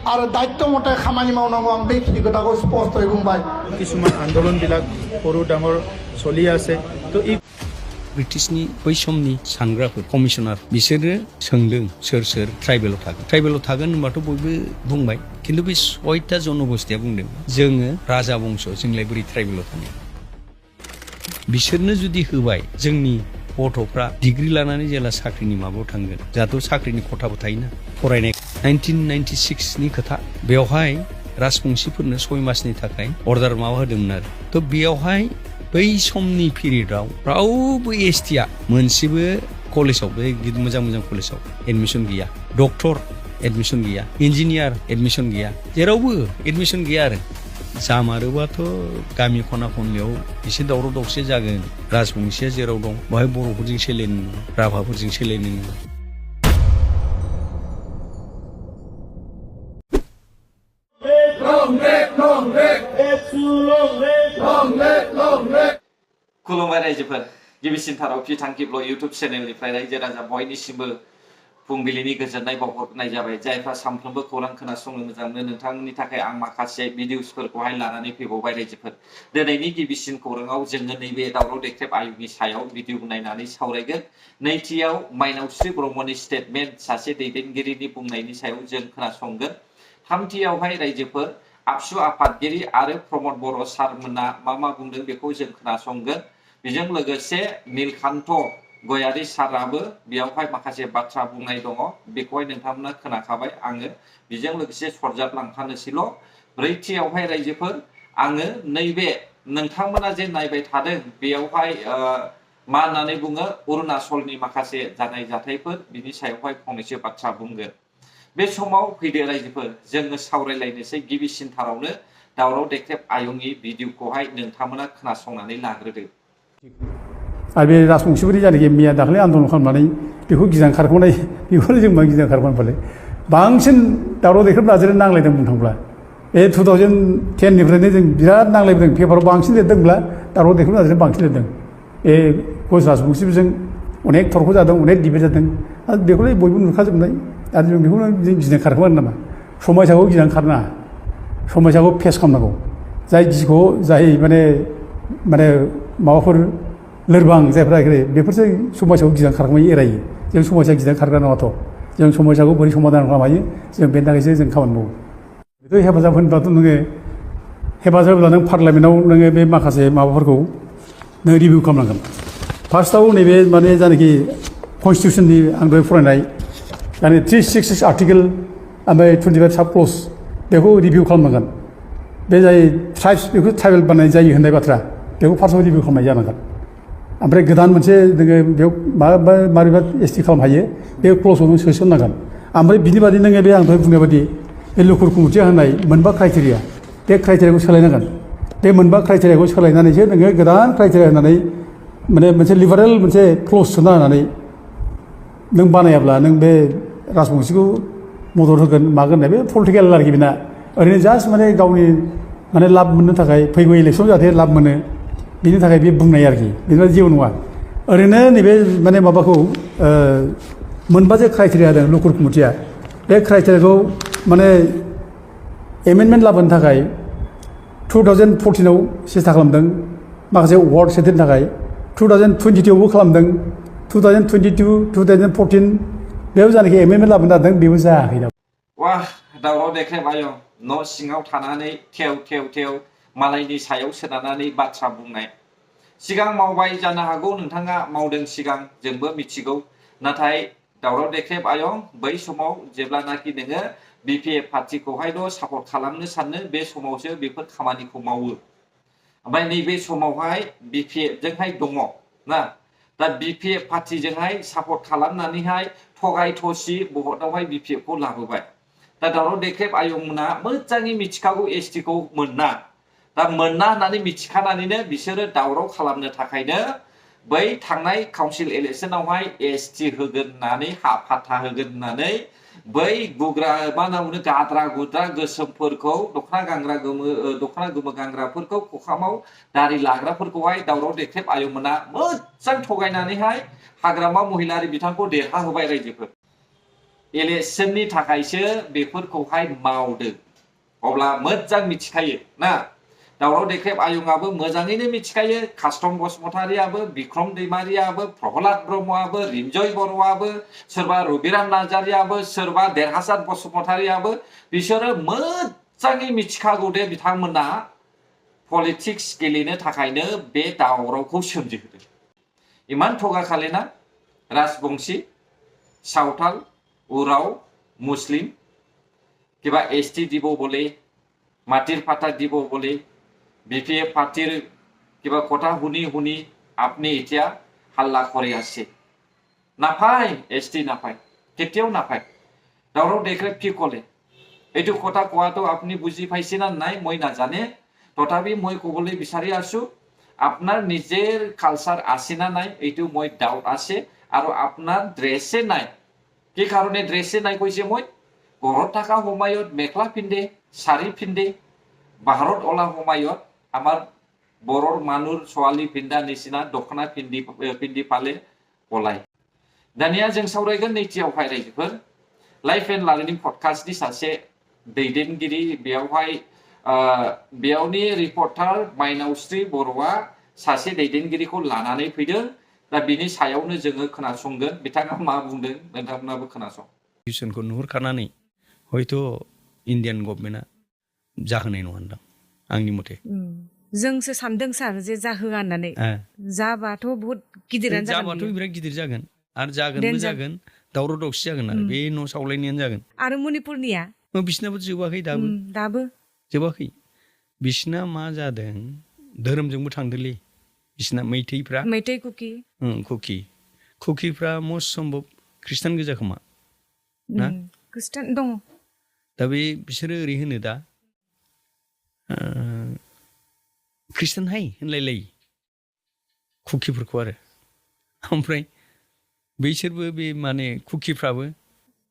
आरो दायित्व मथे खामानि मावनांगौ आं बेखिनि खोथाखौ स्पष्टयै बुंबाय किसुमान आन्दोलन बिलाक सरू डाঙर चलि आछे तो ब्रिटिशनि बै समनि सानग्राफोर कमिशनार बिसोरो सोंदों सोर सोर ट्राइबेलाव थागोन होनबाथ' बयबो बुंबाय खिन्थु बे 6टा जनगोष्ठिया बुंदों जोङो राजा बंश जोंलाय बोरै ट्राइबेलाव थानो बिसोरनो जुदि होबाय जोंनि गथ'फ्रा डिग्री लानानै जेला साख्रिनि माबायाव थांगोन जाहाथ' साख्रिनि खथाबो थायोना फरायनाय 1996 नि खोथा बेवहाय राजबंशीफोरनो 6 मासनि थाखाय अर्डार माबा होदोंमोन आरो थ' बेयावहाय बै समनि पिरियडआव रावबो एसटिआ मोनसेबो कलेजाव बे मोजां कलेजाव एडमिशन गैया डक्टर एडमिशन गैया इन्जिनियार एडमिशन गैया जेरावबो एडमिशन गैया आरो जामारोबाथ' गामि खना खनलायाव एसे दावराव दावसि जागोन राजबंशीया जेराव दं बेवहाय बर'फोरजों सोलिनो राभाफोरजों सोलिनो खुलुमबाय रायजोफोर गिबिसिन थाराव फिथांखि ब्लग इउटुब चेनेलनिफ्राय रायजो राजा बयनिसिमबो फुंबिलिनि गोजोननाय बावहरनाय जाबाय जायफ्रा सानफ्रोमबो खौरां खोनासंनो मोजां मोनो नोंथांमोननि थाखाय आं माखासे भिडिअसफोरखौहाय लानानै फैबावबाय रायजोफोर दिनैनि गिबिसिन खौराङाव जोङो नैबे दावराव देख्रेब आय'गनि सायाव भिडिअ नायनानै सावरायगोन नैथियाव माइनावस्रि ब्रह्मनि स्टेटमेन्ट सासे दैदेनगिरिनि बुंनायनि सायाव जों खोनासंगोन थामथियावहाय रायजोफोर आबसु आफादगिरि आरो प्रमद बर' सारमोना मा बुंदों बेखौ जों खोनासंगोन बेजों लोगोसे नीलकान्त गयारी साराबो बेयावहाय माखासे बाथ्रा बुंनाय दङ बेखौहाय नोंथांमोना खोनाखाबाय आङो बेजों लोगोसे सरजाबलांफानोसैल' ब्रैथियावहाय रायजोफोर आङो नैबे नोंथांमोना जे नायबाय थादों बेयावहाय मा होननानै बुङो अरुणाचलनि माखासे जानाय जाथायफोर बिनि सायावहाय फंनैसो बाथ्रा बुंगोन बे समाव फैदो रायजोफोर जोङो सावरायलायनोसै गिबिसिन थारावनो दावराव देख्रेब आयंनि भिडिअखौहाय नोंथांमोना खोनासंनानै लाग्रोदो आरो बे राजबंशीफोरनि जायनाखि मैया दाखालि आन्दलन खालामनानै बेखौ गिजां खारख'नाय बेखौनो जों मा गिजां खारख'नानै बांसिन दावराव देख्रेब नाजों नांलायदों बुंनो थांब्ला बे 2010 निफ्रायनो जों बिराद नांलायबोदों पेपाराव बांसिन लिरदोंब्ला दावराव देख्रेब नाजों बांसिन लिरदों बे कच राजबंशीफोरजों अनेक थरख जादों अनेक डिबेट जादों आरो बेखौलाय बयबो नुखाजोबनाय आरो जों बेखौनो जों गिजां खारखोमानो नामा समाजाखौ गिजां खारनाङा समाजाखौ फेस खालामनांगौ जाय जिखौ जाय माने माबाफोर लोरबां जायफ्रा बेफोरसो समाजाव गिजां खारखोमायो एरायो जों समाजा गिजां खारग्रा नङाथ' जों समाजाखौ बोरै समाधान खालामनो हायो जों बेनि थाखायसो जों खामानि मावो बेखौ हेफाजाब होनोब्लाथ' नोङो हेफाजाब होब्ला नों पार्लामेन्टआव नोङो बे माखासे माबाफोरखौ नों रिभिउ खालामनांगोन फार्स्टआव नैबे माने जायनाखि कनस्टिटिउसननि आं दहाय फरायनाय माने 366 आर्टिकेल ओमफ्राय 25 साब क्लज बेखौ रिभिउ खालामनांगोन बे जाय ट्राइब्स बेखौ ट्राइबेल बानायनाय जायो होननाय बाथ्रा बेखौ फार्स्टआव रिभिउ खालामनाय जानांगोन ओमफ्राय गोदान मोनसे नोङो बेयाव माबोरैबा एसटि खालामनो हायो बे क्लजआव नों सोसननांगोन ओमफ्राय बिनि बादि नोङो बे आं दहाय बुंनाय बादि बे लुकुर कमिटिया होनाय मोनबा क्राइटेरिया बे क्राइटेरियाखौ सोलायनांगोन बे मोनबा क्राइटेरियाखौ सोलायनानैसो नोङो गोदान क्राइटेरिया होनानै माने मोनसे लिबारेल मोनसे क्लज सोना होनानै नों बानायाब्ला नों बे राजबंशीखौ मदद होगोन मागोन होननाय बे पलिटिकेल आरोखि बेना ओरैनो जास्ट माने गावनि माने लाब मोननो थाखाय फैगौ इलेक्सन जाहाथे लाब मोनो बिनि थाखाय बे बुंनाय आरोखि बेनिफ्राय जेबो नङा ओरैनो नैबे माने माबाखौ मोनबा जे क्राइटेरिया होदों लुकुर कमिटिया बे क्राइटेरियाखौ माने एमेन्डमेन्ट लाबोनो थाखाय 2014 आव सेस्था खालामदों माखासे वार्ड सेटनि थाखाय 2022 आवबो खालामदों 2022 2014 बेयाव जानाखि एमेन्डमेन्ट लाबोनो नागिरदों बेबो जायाखै दा वाह दावराव देख्रेब आयं न' सिङाव थानानै थेव मालायनि सायाव सोनारनानै बाथ्रा बुंनाय सिगां मावबाय जानो हागौ नोंथाङा मावदों सिगां जोंबो मिथिगौ नाथाय दावराव देख्रेब आयं बै समाव जेब्लानाखि नोङो बिपिएफ पार्टिखौहायल' सापर्ट खालामनो सानो बे समावसो बेफोर खामानिखौ मावो ओमफ्राय नैबे समावहाय बिपिएफ जोंहाय दङ ना दा बिपिएफ पार्टिजोंहाय सापर्ट खालामनानैहाय थगाय थसि भटआवहाय बिपिएफखौ लाबोबाय दा दावराव देख्रेब आयंमोना मोजाङै मिथिखागौ एसटिखौ मोना दा मोना होननानै मिथिखानानैनो बिसोरो दावराव खालामनो थाखायनो बै थांनाय काउन्सिल इलेक्सनावहाय एसटि होगोन होननानै हा फाथा होगोन होननानै बै गुग्रा मा होनना बुङो गाद्रा गुद्रा गोसोमफोरखौ दखना गोमो गानग्राफोरखौ खखामाव दारि लाग्राफोरखौहाय दावराव देख्रेब आयंमोना मोजां थगायनानैहाय हाग्रामा महिलारि बिथांखौ देरहा होबाय रायजोफोर इलेक्शननि थाखायसो बेफोरखौहाय मावदों अब्ला मोजां मिथिखायो ना दावराव देख्रेब आयंआबो मोजाङैनो मिथिखायो कास्टम बसुमतारियाबो बिक्रम दैमारियाबो प्रहलाद ब्रह्मआबो रिन्जय बर'आबो सोरबा रबिराम नार्जारियाबो सोरबा देरहासार बसुमतारियाबो बिसोरो मोजाङै मिथिखागौ दे बिथांमोना पलिटिक्स गेलेनो थाखायनो बे दावरावखौ सोमजिहोदों इमान थगाखालेना राजबंशी सावताल उराव मुस्लिम किंवा एसटी দিব বলে মাটির পাতা দিব বলে বিপিএফ পার্টির কিবা কথা শুনি শুনি আপনি এতিয়া হাল্লা করে আছে নাপায় এসটি নাপায় কেতিয়াও নাপায় দাওরাव देख्रेब কি কলে এইটো কথা কোৱাটো আপনি বুজি পাইছে না নাই মই নাজানে তথাপি মই কবলৈ বিচাৰি আছো আপনার নিজের কালচার আছে না নাই এইটো মই ডাউট আছে আৰু আপনার ড্রেসে নাই কি কারণে ড্রেসে নাই কইছে মই ঘৰত থকা সময়ত মেখলা পিন্ধে শাড়ী পিন্ধে বাহিৰত ওলা সময়ত আমাৰ বড়ৰ মানুহৰ ছোৱালী পিন্ধা নিচিনা দখনা পিন্ধি পালে ওলাই दानिया जों सावरायगोन नैथियावहाय रायजोफोर लाइफ एन्ड लार्निं पडकास्टनि सासे दैदेनगिरि बेयावनि रिपर्टार माइनावस्रि बर'आ सासे दैदेनगिरिखौ लानानै फैदों दा बिनि सायावनो जोङो खोनासंगोन बिथाङा मा बुंदों नोंथांमोनाबो खोनासं इलेक्शनखौ नुहुरखानानै हयथ' इन्डियान गभर्नमेन्टआ जाहोनाय नङा होनदां आंनि मथे जोंसो सानदों सार जे जाहोआ होननानै जाबाथ' बहुत गिदिरानो जागोन जाबाथ' बिराद गिदिर जागोन आरो जागोनबो जागोन दावराव दावसि जागोन आरो बे न' सावलायनायानो जागोन आरो मणिपुरनिया बिसिनाबो जोबाखै दाबो जोबाखै बिसिना मा जादों धोरोमजोंबो थांदोलै बिसिना मैथै कुकिफ्रा मस्ट सम्भब ख्रिस्टान गोजा खोमा ना ख्रिस्टान दङ दा बे बिसोरो ओरै होनो दा ख्रिस्टान हाय होनलायलायो कुकिफोरखौ आरो ओमफ्राय बैसोरबो बे माने कुकिफ्राबो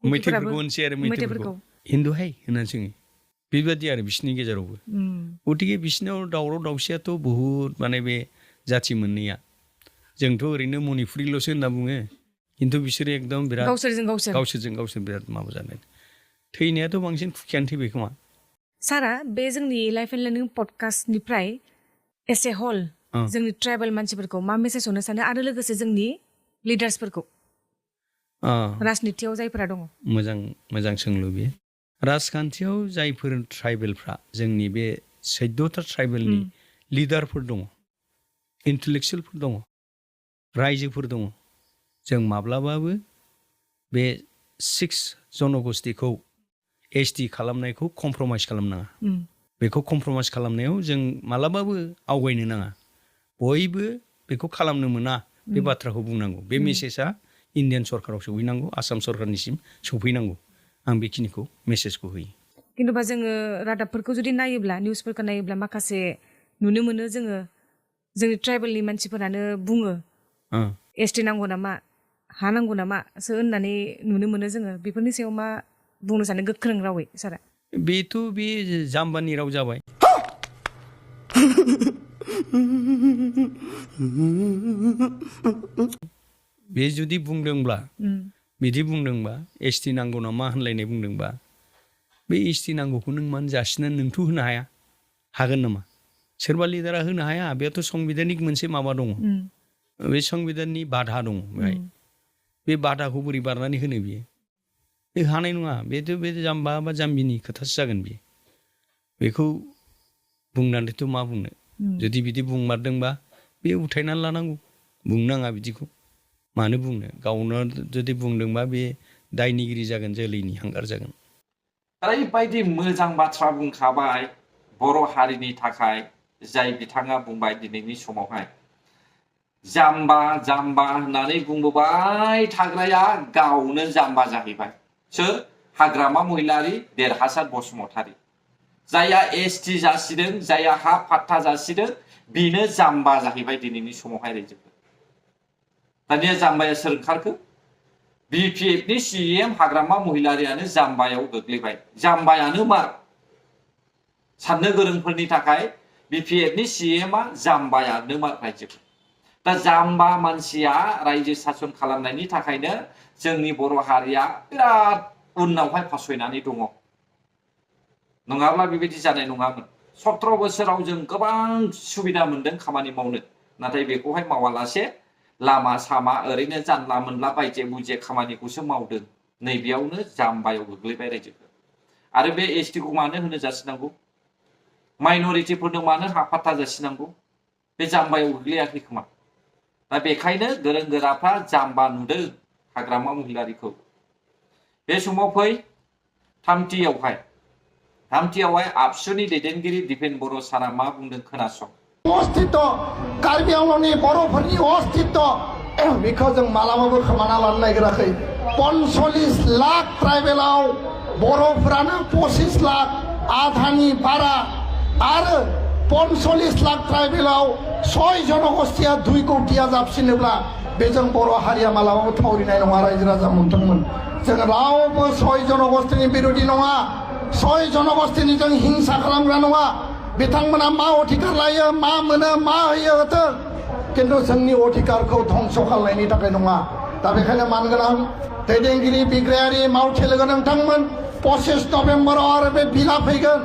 मैथैफोरखौ होनसै आरो मैथैफोरखौ हिन्दु हाय होननानै सोङो बेबादि आरो बिसिनि गेजेरावबो गतिके बिसिनाव दावराव दावसियाथ' बहुद माने बे जाथि मोननैया जोंथ' ओरैनो मणिपुरिल'सो होनना बुङो खिन्थु बिसोरो एकदम बिराद गावसोरजों गावसोर बिराद माबा जानाय थैनायाथ' बांसिन कुकियानो थैबाय खोमा सारा बे जोंनि लाइफ एन्ड लार्निं पडकास्टनिफ्राय एस ए हल जोंनि ट्राइबेल मानसिफोरखौ मा मेसेज होनो सानो आरो लोगोसे जोंनि लिडार्सफोरखौ राजनितियाव जायफोरा दङ मोजां सोंलु बेयो राजखान्थियाव जायफोर ट्राइबेलफ्रा जोंनि बे 14था ट्राइबेलनि लिडारफोर दङ इन्टेलेक्सुयेलफोर दङ रायजोफोर दङ जों माब्लाबाबो बे 6 जनगोष्ठीखौ एसटि खालामनायखौ कमप्रमाइज खालामनाङा बेखौ कमप्रमाइज खालामनायाव जों मालाबाबो आवगायनो नाङा बयबो बेखौ खालामनो मोना बे बाथ्राखौ बुंनांगौ बे मेसेजआ इन्डियान सरकाराव सौहैनांगौ आसाम सरकारनिसिम सौफैनांगौ आं बेखिनिखौ मेसेजखौ होयो किन्तुबा जोङो रादाबफोरखौ जुदि नायोब्ला निउसफोरखौ नायोब्ला माखासे नुनो मोनो जोङो जोंनि ट्राइबेलनि मानसिफोरानो बुङो एसटि नांगौ नामा हा नांगौ नामासो होननानै नुनो मोनो जोङो बेफोरनि सायाव मा बुंनो सानो गोख्रों रावै सारा बेथ' बे जाम्बानि राव जाबाय बे जुदि बुंदोंब्ला बिदि बुंदोंबा एसटि नांगौ नामा होनलायनाय बुंदोंबा बे एसटि नांगौखौ नों मानो जासिनानै नोंथ' होनो हाया हागोन नामा सोरबा लिडारा होनो हाया बेयावथ' संबिधानिक मोनसे माबा दङ बे संबिधाननि बाधा दङ बेहाय बे बाधाखौ बोरै बारनानै होनो बियो बे हानाय नङा बेथ' बे जाम्बा बा जाम्बिनि खोथासो जागोन बियो बेखौ बुंनानैथ' मा बुंनो जुदि बिदि बुंमारदोंबा बे उथायनानै लानांगौ बुंनाङा बिदिखौ मानो बुंनो गावनो जुदि बुंदोंबा बे दायनिगिरि जागोन जोलैनि हांगार जागोन ओरैबायदि मोजां बाथ्रा बुंखाबाय बर' हारिनि थाखाय जाय बिथाङा बुंबाय दिनैनि समावहाय जाम्बा जाम्बा होननानै बुंबोबाय थाग्राया गावनो जाम्बा जाहैबाय सोर हाग्रामा महिलारि देरहासार बसुमतारी जायहा एसटि जासिदों जायहा हा पाट्टा जासिदों बेनो जाम्बा जाहैबाय दिनैनि समावहाय रायजोफोर दानिया जाम्बाया सोर ओंखारखो बिपिएफनि सिएम हाग्रामा महिलारियानो जाम्बायाव गोग्लैबाय जाम्बायानो मा साननो गोरोंफोरनि थाखाय बिपिएफनि सिएमआ जाम्बायानो मा रायजोफोर दा जाम्बा मानसिया रायजो सासन खालामनायनि थाखायनो जोंनि बर' हारिया बिराद उनावहाय फासयनानै दङ नङाब्ला बेबायदि जानाय नङामोन 17 बोसोराव जों गोबां सुबिदा मोनदों खामानि मावनो नाथाय बेखौहाय मावालासे लामा सामा ओरैनो जानला मोनला बायजे बुजे खामानिखौसो मावदों नैबेयावनो जाम्बायाव गोग्लैबाय रायजोफोर आरो बे एसटि खौ मानो होनो जासिनांगौ माइनरिटिफोरनो मानो हाफाथा जासिनांगौ बे जाम्बायाव गोग्लैयाखै खोमा दा बेखायनो गोरों गोराफ्रा जाम्बा नुदों हाग्रामा महिलारिखौ बे समाव फै थामथियावहाय आबसुनि दैदेनगिरि दिपेन बर' सारा मा बुंदों खोनासं अस्तित्व कार्बि आंलंनि बर'फोरनि अस्तित्व बेखौ जों मालाबाबो खोमाना लानो नागिराखै 45 लाख ट्राइबेलाव बर'फोरानो 25 लाख आधानि बारा आरो 45 लाख ट्राइबेलाव 6 जनगोष्ठीया 2 कौटिया जाबसिनोब्ला बेजों बर' हारिया मालाबाबो थावरिनाय नङा रायजो राजा मोनथोंमोन जों रावबो 6 जनगोष्ठीनि बिरोधी नङा 6 जनगोष्ठीनि जों हिंसा खालामग्रा नङा बिथांमोना मा अधिकार लायो मा मोनो मा होयो होथों किन्तु जोंनि अधिकारखौ धंस खालामनायनि थाखाय नङा दा बेखायनो मानगोनां दैदेनगिरि बिग्रायारि मावथि लोगो नोंथांमोन 25 नभेम्बराव आरो बे बिला फैगोन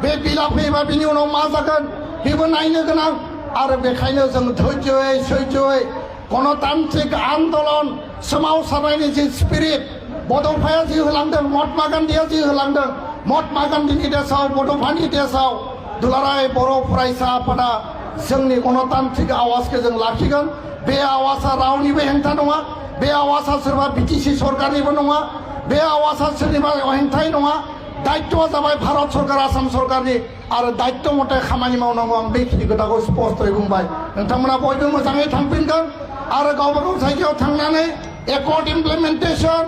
बे बिला फैबा बिनि उनाव मा जागोन बेबो नायनो गोनां आरो बेखायनो जों धैर्ययै सैज्ययै गणतान्त्रिक आन्दोलन सोमावसारनायनि जि स्पिरिट बड'फाया जि होलांदों महात्मा गान्धीया जि होलांदों महात्मा गान्धीनि देशआव बड'फानि देशआव दुलाराय बर' फरायसा आफादा जोंनि गणतान्त्रिक आवाजखौ जों लाखिगोन बे आवाजा रावनिबो हेंथा नङा बे आवाजा सोरबा बिटिसि सरकारनिबो नङा बे आवाजा सोरनिबा हेंथाय नङा दायित्वआ जाबाय भारत सरकार आसाम सरकारनि आरो दायित्व मथे खामानि मावनांगौ आं बेखिनि खोथाखौ स्पष्टयै बुंबाय नोंथांमोना बयबो मोजाङै थांफिनगोन आरो गावबा गाव जायगायाव थांनानै एकर्ड इमप्लिमेन्टेसन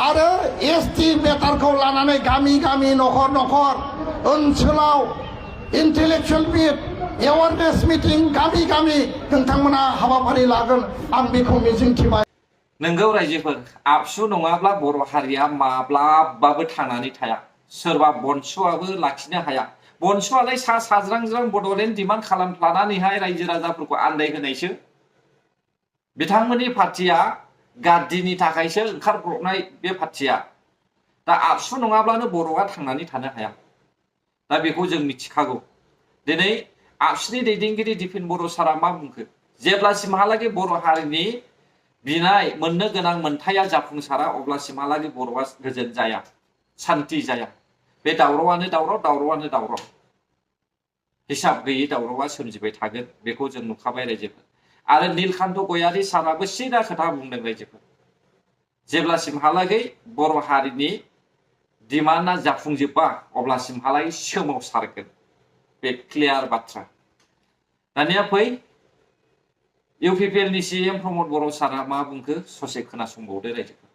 आरो एसटि मेटारखौ लानानै गामि गामि नखर नखर ओनसोलाव इंटेलेक्चुअल मीट एवारनेस मीटिंग गामि गामि नोंथांमोना हाबाफारि लागोन आं बेखौ मिजिंथिबाय नोंगौ रायजोफोर आबसु नङाब्ला बर' हारिया माब्लाबाबो थांनानै थाया सोरबा बनसुआबो लाखिनो हाया बनसुआलाय सा साज्रांज्रां बड'लेण्ड डिमान्ड खालामफ्लानानैहाय रायजो राजाफोरखौ आन्दायहोनायसो बिथांमोननि पार्टिया गाद्दिनि थाखायसो ओंखारब्रबनाय बे पार्टिया दा आबसु नङाब्लानो बर'आ थांनानै थानो हाया दा बेखौ जों मिथिखागौ दिनै आबसुनि दैदेनगिरि दिपेन बर' सारा मा बुंखो जेब्लासिमहालागै बर' हारिनि बिनाय मोननो गोनां मोनथाया जाफुंसारा अब्लासिमहालागै बर'आ गोजोन जाया सान्ति जाया बे दावरावानो दावराव हिसाब गैयै दावरावा सोमजिबाय थागोन बेखौ जों नुखाबाय रायजोफोर आरो नीलकान्त गयारि साराबो सिदा खोथा बुंदों रायजोफोर जेब्लासिमहालागै बर' हारिनि डिमान्डआ जाफुंजोबा अब्लासिमहालागै सोमावसारगोन बे क्लियार बाथ्रा दानिया फै इउपिपिएलनि सीएम प्रमद बर' सारा मा बुंखो ससे खोनासंबावदो रायजोफोर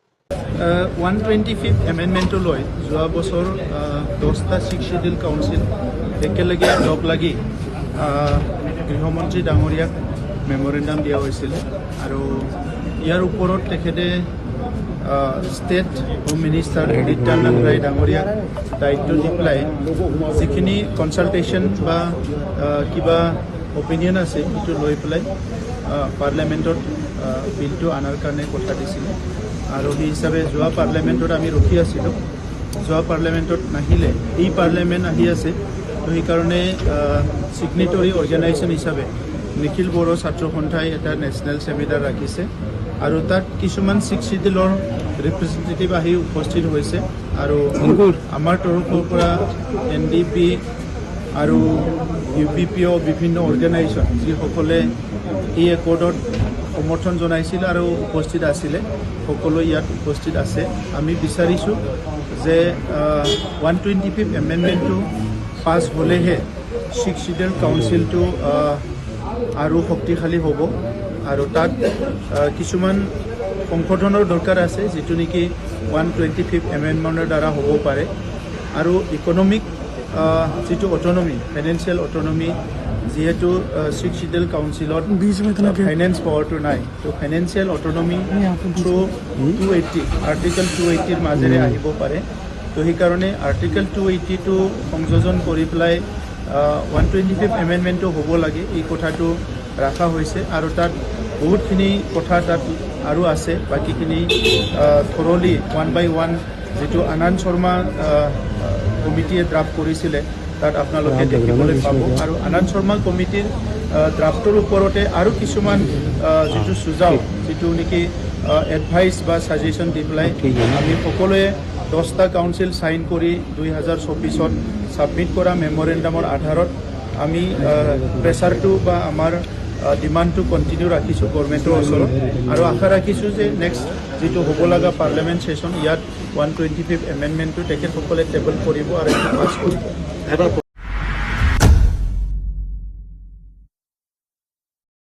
125th एमेन्डमेन्टखौ লৈ যোৱা বছৰ 10টা শিডিউল কাউন্সিল একেলগে লগ লাগি গৃহমন্ত্ৰী ডাঙৰীয়াক মেমৰেণ্ডাম দিয়া হৈছিল আৰু ইয়াৰ ওপৰত তেখেতে state home minister Nityanand Rai ডাঙৰীয়াক দায়িত্ব দি পেলাই যিখিনি কনচালটেশ্যন বা কিবা অপিনিয়ন আছে সেইটো লৈ পেলাই পাৰ্লিয়ামেণ্টত বিলটো আনাৰ কাৰণে কথা দিছিলে আৰু সেই হিচাপে যোৱা পাৰ্লিয়ামেণ্টত আমি ৰখি আছিলোঁ যোৱা পাৰ্লিয়ামেণ্টত নাহিলে এই পাৰ্লিয়ামেণ্ট আহি আছে তো সেইকাৰণে ছিগনেটৰী অৰ্গেনাইজেশ্যন হিচাপে নিখিল বড়ো ছাত্ৰ সন্থাই এটা নেশ্যনেল ছেমিনাৰ ৰাখিছে আৰু তাত কিছুমান 6 শিডিউলৰ ৰিপ্ৰেজেণ্টেটিভ আহি উপস্থিত হৈছে আৰু আমাৰ তৰফৰ পৰা NDP আৰু UPPO বিভিন্ন অৰ্গেনাইজেশ্যন যিসকলে এই একৰ্ডত সমৰ্থন জনাইছিল আৰু উপস্থিত আছিলে সকলো ইয়াত উপস্থিত আছে আমি বিচাৰিছোঁ যে 125th এমেণ্ডমেণ্টটো পাছ হ'লেহে 6 শিডিউল কাউন্সিলটো আৰু শক্তিশালী হ'ব আৰু তাত কিছুমান সংশোধনৰ দৰকাৰ আছে যিটো নেকি 125th এমেণ্ডমেণ্টৰ দ্বাৰা হ'ব পাৰে আৰু ইকনমিক যিটো অট'নমি ফাইনেন্সিয়েল অট'নমি যিহেতু 6 শিডিউল কাউন্সিলত ফাইনেন্স পাৱাৰটো নাই তো ফাইনেন্সিয়েল অট'নমি থ্ৰু 280 আৰ্টিকেল 280ৰ মাজেৰে আহিব পাৰে তো সেইকাৰণে আৰ্টিকেল 280টো সংযোজন কৰি পেলাই 125th এমেণ্ডমেণ্টটো হ'ব লাগে এই কথাটো ৰাখা হৈছে আৰু তাত বহুতখিনি কথা তাত আৰু আছে বাকীখিনি থৰলি 1 by 1 যিটো আনন্দ শৰ্মা কমিটিয়ে ড্ৰাফ্ট কৰিছিলে তাত আপোনালোকে দেখিবলৈ পাব আৰু আনন্দ শৰ্মা কমিটিৰ ড্ৰাফ্টৰ ওপৰতে আৰু কিছুমান যিটো সুঝাও যিটো নেকি এডভাইচ বা ছাজেশ্যন দি পেলাই আমি সকলোৱে 10টা কাউন্সিল সাইন কৰি 2024 সাবমিট কৰা মেমৰেণ্ডামৰ আধাৰত আমি প্ৰেছাৰটো বা আমাৰ ডিমাণ্ডটো কণ্টিনিউ ৰাখিছোঁ গভৰ্ণমেণ্টৰ ওচৰত আৰু আশা ৰাখিছোঁ যে নেক্সট যিটো হ'ব লগা পাৰ্লিয়ামেণ্ট ছেশ্যন ইয়াত 125 এমেণ্ডমেণ্টটো তেখেতসকলে টেবল কৰিব আৰু পাছ কৰিব।